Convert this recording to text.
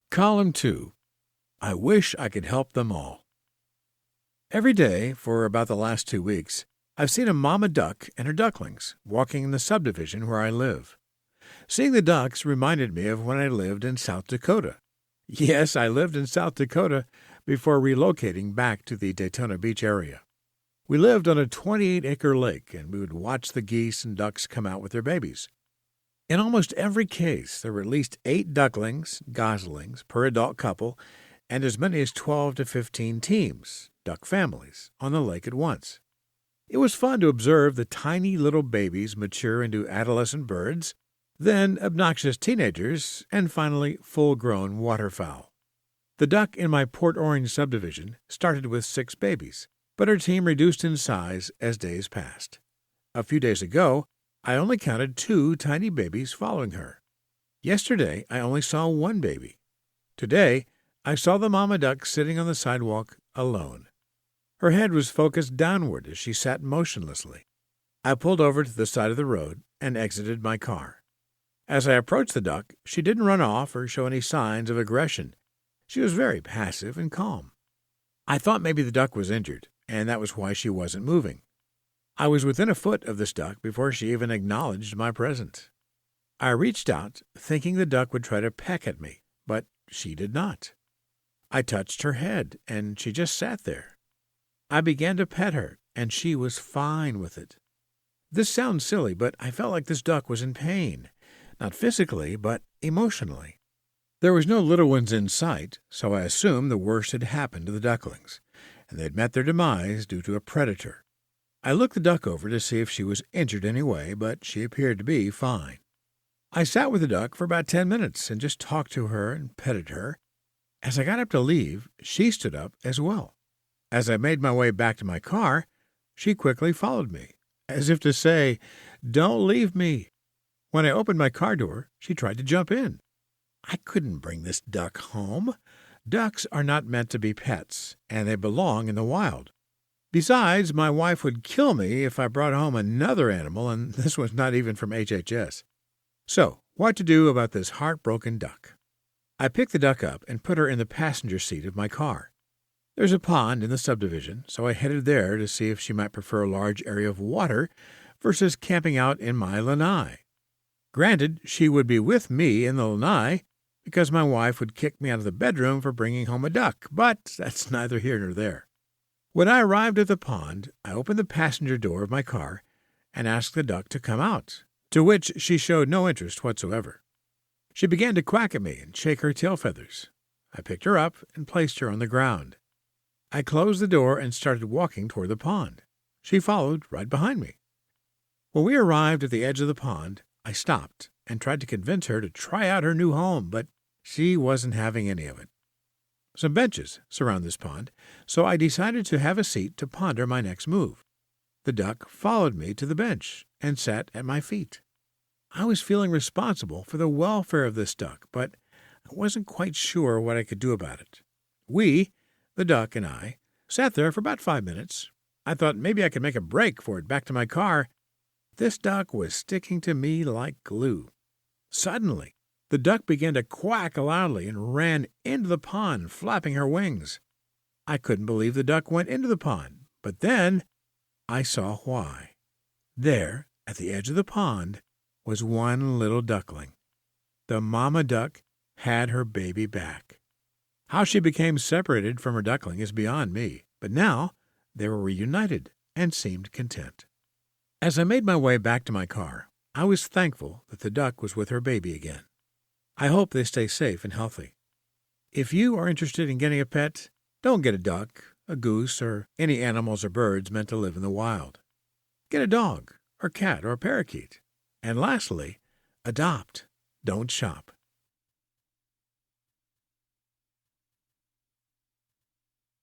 Column 2. I wish I could help them all. Every day, for about the last 2 weeks, I've seen a mama duck and her ducklings walking in the subdivision where I live. Seeing the ducks reminded me of when I lived in South Dakota. Yes, I lived in South Dakota before relocating back to the Daytona Beach area. We lived on a 28-acre lake, and we would watch the geese and ducks come out with their babies. In almost every case, there were at least 8 ducklings, goslings, per adult couple, and as many as 12 to 15 teams, duck families, on the lake at once. It was fun to observe the tiny little babies mature into adolescent birds, then obnoxious teenagers, and finally full-grown waterfowl. The duck in my Port Orange subdivision started with 6 babies, but her team reduced in size as days passed. A few days ago, I only counted 2 tiny babies following her. Yesterday, I only saw 1 baby. Today, I saw the mama duck sitting on the sidewalk alone. Her head was focused downward as she sat motionlessly. I pulled over to the side of the road and exited my car. As I approached the duck, she didn't run off or show any signs of aggression. She was very passive and calm. I thought maybe the duck was injured, and that was why she wasn't moving. I was within a foot of this duck before she even acknowledged my presence. I reached out, thinking the duck would try to peck at me, but she did not. I touched her head, and she just sat there. I began to pet her, and she was fine with it. This sounds silly, but I felt like this duck was in pain, not physically, but emotionally. There was no little ones in sight, so I assumed the worst had happened to the ducklings, and they'd met their demise due to a predator. I looked the duck over to see if she was injured anyway, but she appeared to be fine. I sat with the duck for about 10 minutes and just talked to her and petted her. As I got up to leave, she stood up as well. As I made my way back to my car, she quickly followed me, as if to say, "Don't leave me." When I opened my car door, she tried to jump in. I couldn't bring this duck home. Ducks are not meant to be pets, and they belong in the wild. Besides, my wife would kill me if I brought home another animal, and this was not even from HHS. So, what to do about this heartbroken duck? I picked the duck up and put her in the passenger seat of my car. There's a pond in the subdivision, so I headed there to see if she might prefer a large area of water versus camping out in my lanai. Granted, she would be with me in the lanai because my wife would kick me out of the bedroom for bringing home a duck, but that's neither here nor there. When I arrived at the pond, I opened the passenger door of my car and asked the duck to come out, to which she showed no interest whatsoever. She began to quack at me and shake her tail feathers. I picked her up and placed her on the ground. I closed the door and started walking toward the pond. She followed right behind me. When we arrived at the edge of the pond, I stopped and tried to convince her to try out her new home, but she wasn't having any of it. Some benches surround this pond, so I decided to have a seat to ponder my next move. The duck followed me to the bench and sat at my feet. I was feeling responsible for the welfare of this duck, but I wasn't quite sure what I could do about it. We, the duck and I, sat there for about 5 minutes. I thought maybe I could make a break for it back to my car. This duck was sticking to me like glue. Suddenly, the duck began to quack loudly and ran into the pond, flapping her wings. I couldn't believe the duck went into the pond, but then I saw why. There, at the edge of the pond, was one little duckling. The mama duck had her baby back. How she became separated from her duckling is beyond me, but now they were reunited and seemed content. As I made my way back to my car, I was thankful that the duck was with her baby again. I hope they stay safe and healthy. If you are interested in getting a pet, don't get a duck, a goose, or any animals or birds meant to live in the wild. Get a dog, or cat, or parakeet. And lastly, adopt. Don't shop.